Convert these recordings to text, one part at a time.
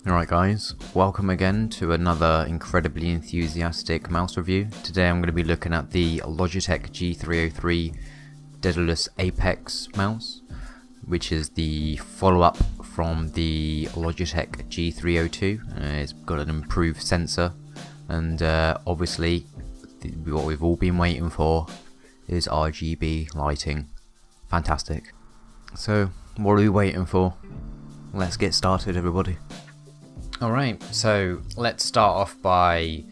Alright guys, welcome again to another incredibly enthusiastic mouse review. Today I'm going to be looking at the Logitech G303 Daedalus Apex mouse, which is the follow-up from the Logitech G302. It's got an improved sensor, and obviously what we've all been waiting for is RGB lighting. Fantastic. So what are we waiting for? Let's get started, everybody. Alright, so let's start off by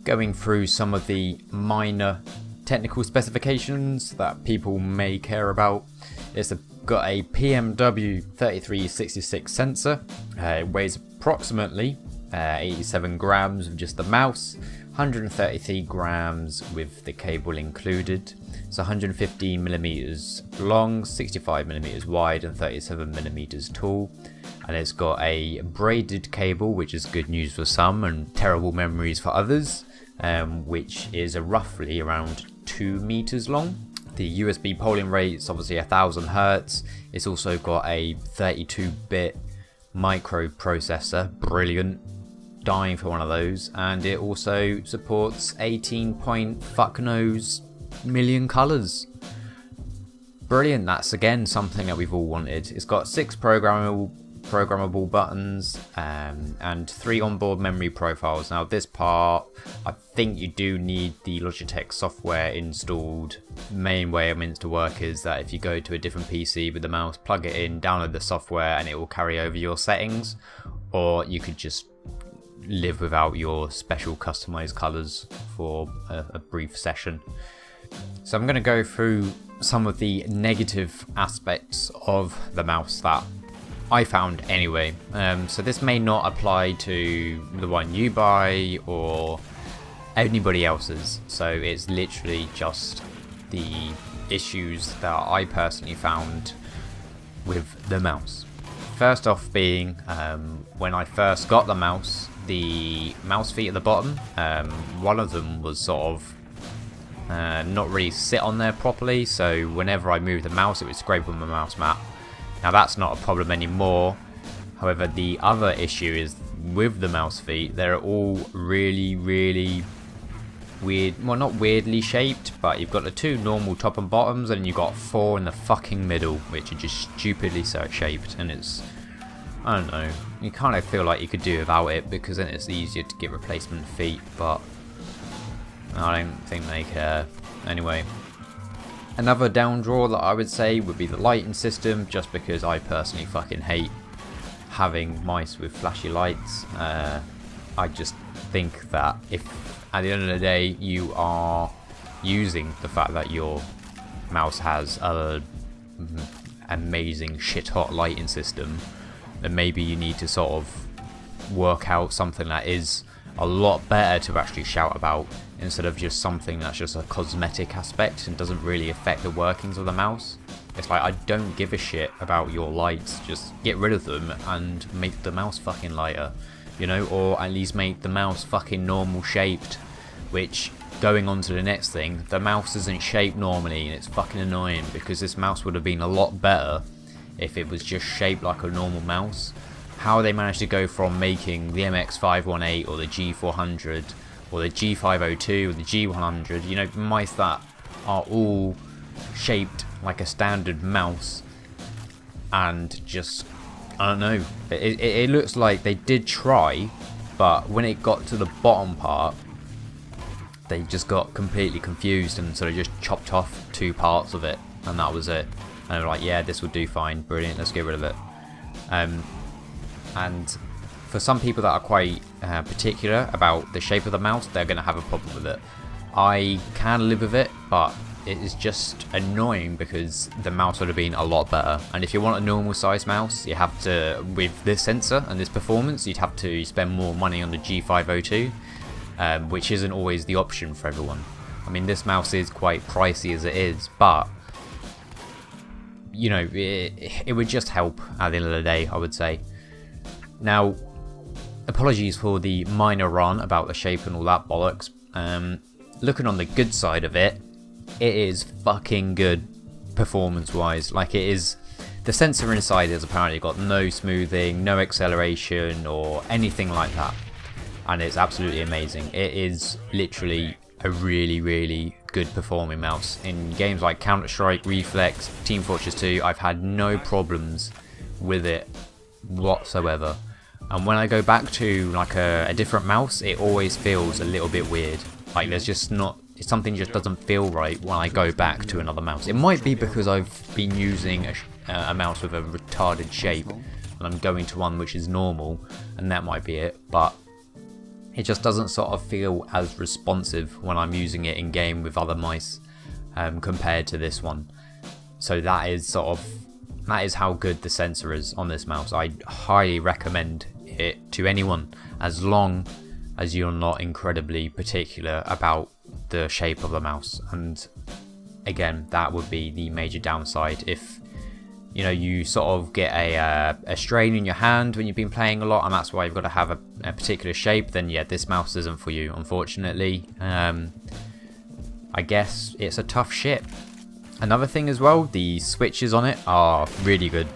going through some of the minor technical specifications that people may care about. It's got a PMW 3366 sensor. It weighs approximately 87 grams with just the mouse, 133 grams with the cable included. It's 115 millimeters long, 65 millimeters wide, and 37 millimeters tall. And it's got a braided cable, which is good news for some and terrible memories for others, which is roughly around 2 meters long. The USB polling rate is obviously 1000 Hertz. It's also got a 32-bit microprocessor, brilliant, dying for one of those, and it also supports 18-point-fuck-knows million colors. Brilliant. That's again something that we've all wanted. It's got 6 programmable buttons and 3 onboard memory profiles. Now this part, I think you do need the Logitech software installed. The main way it meant to work is that if you go to a different PC with the mouse, plug it in, download the software, and it will carry over your settings, or you could just live without your special customized colors for a brief session. So I'm going to go through some of the negative aspects of the mouse that I found anyway. So this may not apply to the one you buy or anybody else's, so it's literally just the issues that I personally found with the mouse. First off being, when I first got the mouse feet at the bottom, one of them was sort of not really sit on there properly, so whenever I moved the mouse it would scrape on my mouse mat. Now that's not a problem anymore. However, the other issue is with the mouse feet, they're all really weird, well, not weirdly shaped, but you've got the 2 normal top and bottoms, and you've got 4 in the fucking middle, which are just stupidly so shaped, and it's, I don't know, you kind of feel like you could do without it, because then it's easier to get replacement feet, but I don't think they care. Anyway, another down draw that I would say would be the lighting system, just because I personally fucking hate having mice with flashy lights. I just think that if at the end of the day you are using the fact that your mouse has a amazing shit hot lighting system, then maybe you need to sort of work out something that is a lot better to actually shout about, instead of just something that's just a cosmetic aspect and doesn't really affect the workings of the mouse. It's like, I don't give a shit about your lights, just get rid of them and make the mouse fucking lighter, you know, or at least make the mouse fucking normal shaped, which, going on to the next thing, the mouse isn't shaped normally, and it's fucking annoying, because this mouse would have been a lot better if it was just shaped like a normal mouse. How they managed to go from making the MX518 or the G400 or the G502 or the G100, you know, mice that are all shaped like a standard mouse, and just, I don't know, it looks like they did try, but when it got to the bottom part, they just got completely confused and sort of just chopped off 2 parts of it, and that was it. And they were like, yeah, this will do fine, brilliant, let's get rid of it. And for some people that are quite particular about the shape of the mouse, they're going to have a problem with it. I can live with it, but it is just annoying because the mouse would have been a lot better. And if you want a normal size mouse, you have to, with this sensor and this performance, you'd have to spend more money on the G502, which isn't always the option for everyone. I mean, this mouse is quite pricey as it is, but you know, it would just help at the end of the day, I would say. Now, apologies for the minor rant about the shape and all that bollocks. Looking on the good side of it, it is fucking good performance wise. Like, it is the sensor inside has apparently got no smoothing, no acceleration or anything like that, and it's absolutely amazing. It is literally a really good performing mouse. In games like Counter-Strike, Reflex, Team Fortress 2, I've had no problems with it whatsoever. And when I go back to like a different mouse, it always feels a little bit weird. Like there's just not, something just doesn't feel right when I go back to another mouse. It might be because I've been using a mouse with a retarded shape and I'm going to one which is normal, and that might be it, but it just doesn't sort of feel as responsive when I'm using it in game with other mice compared to this one. So that is how good the sensor is on this mouse. I highly recommend it to anyone, as long as you're not incredibly particular about the shape of the mouse. And again, that would be the major downside. If you know, you sort of get a strain in your hand when you've been playing a lot, and that's why you've got to have a particular shape, then yeah, this mouse isn't for you, unfortunately. I guess it's a tough ship. Another thing as well, the switches on it are really good.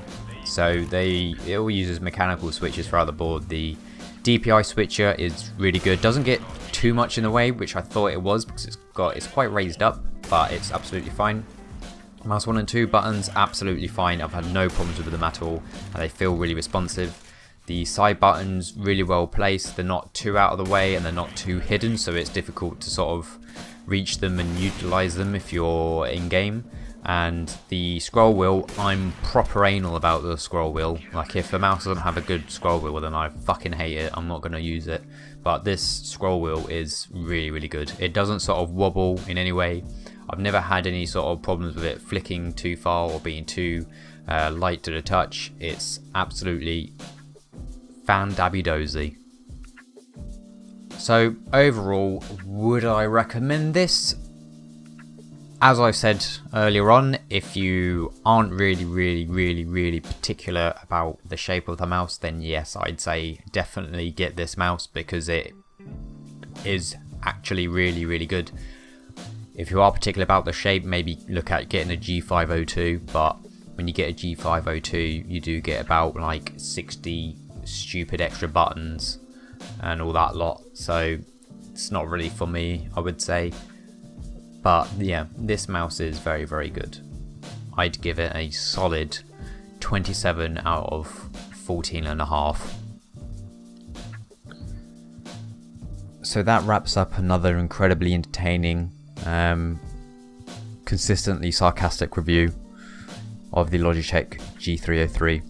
So it all uses mechanical switches throughout the board. The DPI switcher is really good, doesn't get too much in the way, which I thought it was, because it's quite raised up, but it's absolutely fine. Mouse 1 and 2 buttons, absolutely fine. I've had no problems with them at all, and they feel really responsive. The side buttons, really well placed. They're not too out of the way and they're not too hidden, so it's difficult to sort of reach them and utilize them if you're in game. And the scroll wheel, I'm proper anal about the scroll wheel. Like, if the mouse doesn't have a good scroll wheel, then I fucking hate it. I'm not going to use it. But this scroll wheel is really good. It doesn't sort of wobble in any way. I've never had any sort of problems with it flicking too far or being too light to the touch. It's absolutely fan-dabby-dozy. So overall, would I recommend this? As I said earlier on, if you aren't really particular about the shape of the mouse, then yes, I'd say definitely get this mouse, because it is actually really good. If you are particular about the shape, maybe look at getting a G502, but when you get a G502, you do get about like 60 stupid extra buttons and all that lot, so it's not really for me, I would say. But yeah, this mouse is very good. I'd give it a solid 27 out of 14.5. So that wraps up another incredibly entertaining, consistently sarcastic review of the Logitech G303.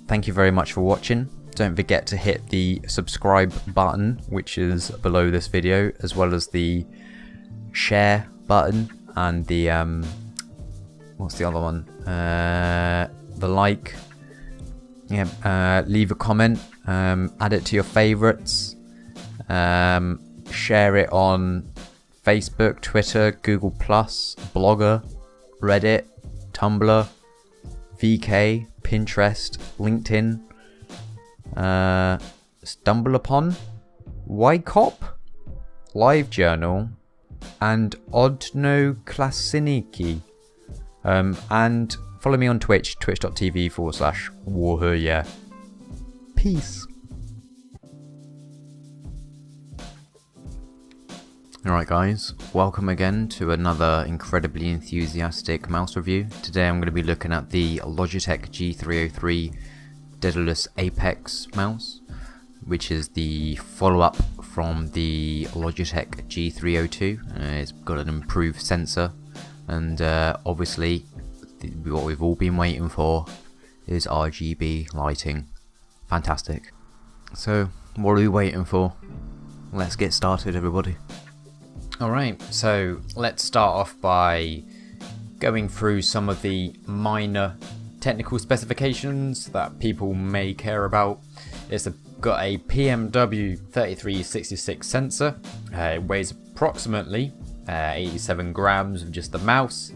Thank you very much for watching. Don't forget to hit the subscribe button, which is below this video, as well as the share button and the what's the other one, the like. Yeah, leave a comment, add it to your favorites, share it on Facebook, Twitter, Google+, Blogger, Reddit, Tumblr, VK, Pinterest, LinkedIn, Stumble Upon, YCOP, LiveJournal, and Odno Klasiniki. And follow me on Twitch, twitch.tv/warherya. Peace. Alright guys, welcome again to another incredibly enthusiastic mouse review. Today I'm going to be looking at the Logitech G303 Daedalus Apex mouse, which is the follow-up from the Logitech G302. It's got an improved sensor, and obviously what we've all been waiting for is RGB lighting. Fantastic. So what are we waiting for? Let's get started, everybody. Alright, so let's start off by going through some of the minor technical specifications that people may care about. It's got a PMW 3366 sensor. It weighs approximately 87 grams with just the mouse.